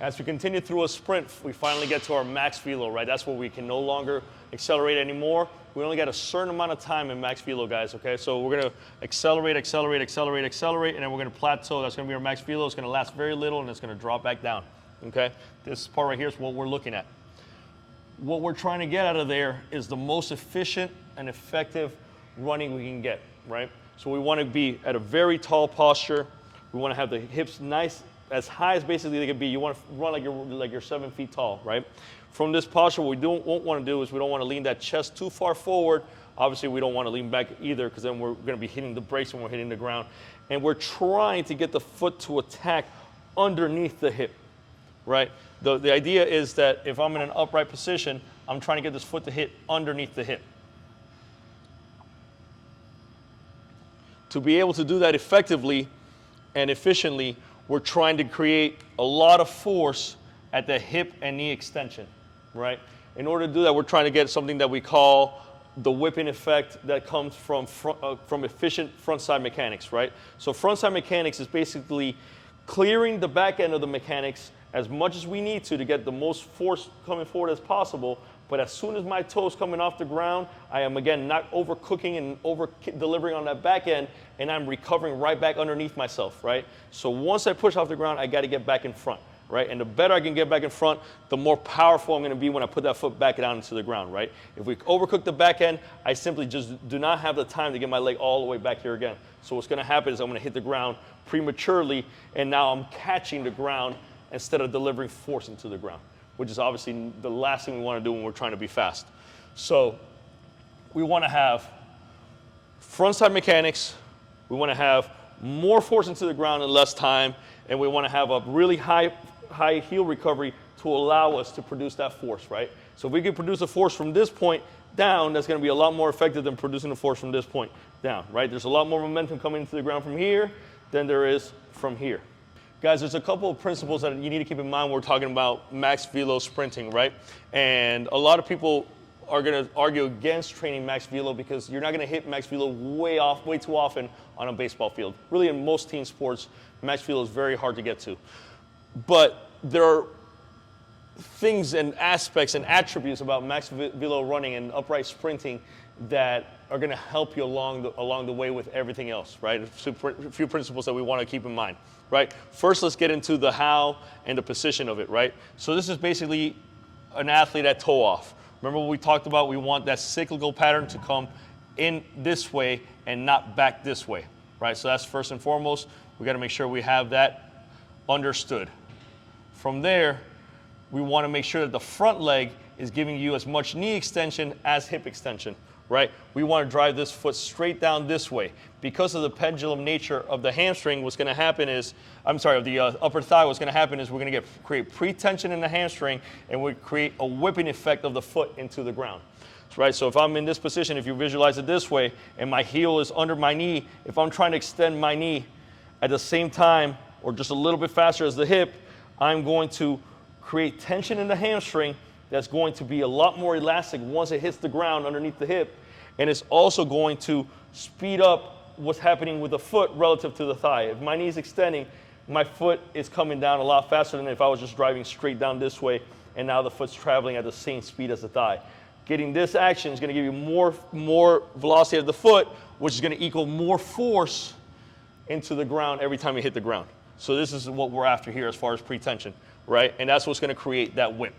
As we continue through a sprint, we finally get to our max velo, right? That's where we can no longer accelerate anymore. We only got a certain amount of time in max velo, guys, okay? So we're gonna accelerate, accelerate, accelerate, accelerate, and then we're gonna plateau. That's gonna be our max velo. It's gonna last very little, and it's gonna drop back down, okay? This part right here is what we're looking at. What we're trying to get out of there is the most efficient and effective running we can get, right? So we wanna be at a very tall posture. We wanna have the hips nice, as high as basically they can be. You wanna run like you're 7 feet tall, right? From this posture, what we won't wanna do is we don't wanna lean that chest too far forward. Obviously, we don't wanna lean back either, because then we're gonna be hitting the brakes when we're hitting the ground. And we're trying to get the foot to attack underneath the hip, right? The idea is that if I'm in an upright position, I'm trying to get this foot to hit underneath the hip. To be able to do that effectively and efficiently, we're trying to create a lot of force at the hip and knee extension, right? In order to do that, we're trying to get something that we call the whipping effect that comes from efficient frontside mechanics, right? So frontside mechanics is basically clearing the back end of the mechanics as much as we need to get the most force coming forward as possible. But as soon as my toe's coming off the ground, I am again not overcooking and over delivering on that back end, and I'm recovering right back underneath myself, right? So once I push off the ground, I got to get back in front, right? And the better I can get back in front, the more powerful I'm going to be when I put that foot back down into the ground, right? If we overcook the back end, I simply just do not have the time to get my leg all the way back here again. So what's going to happen is I'm going to hit the ground prematurely, and now I'm catching the ground instead of delivering force into the ground, which is obviously the last thing we want to do when we're trying to be fast. So we want to have frontside mechanics, we want to have more force into the ground in less time, and we want to have a really high heel recovery to allow us to produce that force, right? So if we can produce a force from this point down, that's going to be a lot more effective than producing a force from this point down, right? There's a lot more momentum coming into the ground from here than there is from here. Guys, there's a couple of principles that you need to keep in mind when we're talking about max velo sprinting, right? And a lot of people are going to argue against training max velo because you're not going to hit max velo way too often on a baseball field. Really, in most team sports, max velo is very hard to get to. But there are things and aspects and attributes about max velo running and upright sprinting that are going to help you along the way with everything else, right? A few principles that we want to keep in mind, right? First, let's get into the how and the position of it, right? So this is basically an athlete at toe off. Remember what we talked about? We want that cyclical pattern to come in this way and not back this way, right? So that's first and foremost. We got to make sure we have that understood. From there, we want to make sure that the front leg is giving you as much knee extension as hip extension, right? We want to drive this foot straight down this way. Because of the pendulum nature of the hamstring, what's going to happen is, of the upper thigh, what's going to happen is we're going to create pre-tension in the hamstring, and we create a whipping effect of the foot into the ground. Right? So if I'm in this position, if you visualize it this way, and my heel is under my knee, if I'm trying to extend my knee at the same time, or just a little bit faster as the hip, I'm going to create tension in the hamstring that's going to be a lot more elastic once it hits the ground underneath the hip, and it's also going to speed up what's happening with the foot relative to the thigh. If my knee is extending, my foot is coming down a lot faster than if I was just driving straight down this way, and now the foot's traveling at the same speed as the thigh. Getting this action is going to give you more velocity of the foot, which is going to equal more force into the ground every time you hit the ground. So this is what we're after here as far as pre-tension, right? And that's what's going to create that whip.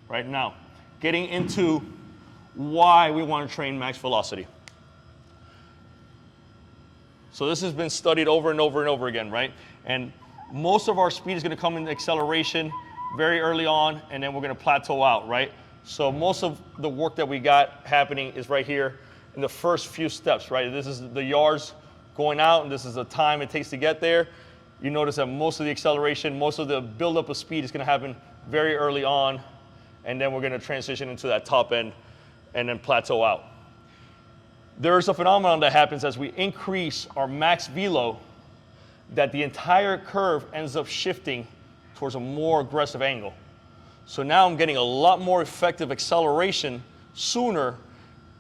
Right now, getting into why we want to train max velocity. So this has been studied over and over and over again, right? And most of our speed is going to come in acceleration very early on, and then we're going to plateau out, right? So most of the work that we got happening is right here in the first few steps, right? This is the yards going out, and this is the time it takes to get there. You notice that most of the acceleration, most of the buildup of speed is going to happen very early on, and then we're going to transition into that top end and then plateau out. There's a phenomenon that happens as we increase our max velo, that the entire curve ends up shifting towards a more aggressive angle. So now I'm getting a lot more effective acceleration sooner,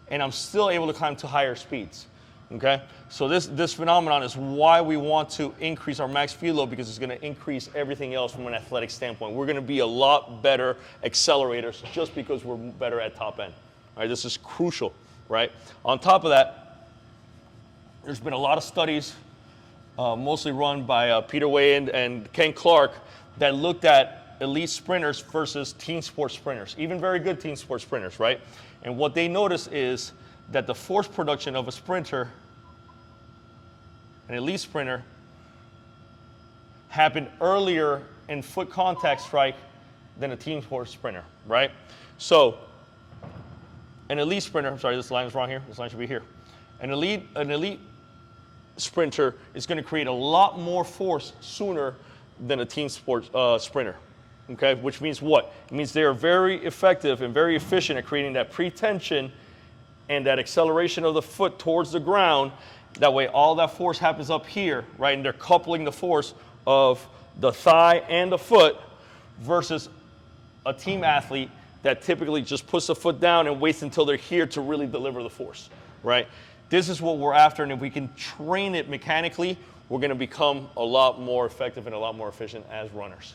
and I'm still able to climb to higher speeds. Okay, so this phenomenon is why we want to increase our max field load, because it's going to increase everything else from an athletic standpoint. We're going to be a lot better accelerators just because we're better at top end. All right, this is crucial, right? On top of that, there's been a lot of studies, mostly run by Peter Way and Ken Clark, that looked at elite sprinters versus team sport sprinters, even very good team sport sprinters, right? And what they noticed is that the force production of a sprinter, an elite sprinter, happened earlier in foot contact strike than a team sport sprinter, right? So an elite sprinter, I'm sorry, this line is wrong here. This line should be here. An elite sprinter is going to create a lot more force sooner than a team sport sprinter, okay? Which means what? It means they are very effective and very efficient at creating that pre-tension and that acceleration of the foot towards the ground. That way all that force happens up here, right? And they're coupling the force of the thigh and the foot versus a team athlete that typically just puts the foot down and waits until they're here to really deliver the force, right? This is what we're after, and if we can train it mechanically, we're going to become a lot more effective and a lot more efficient as runners.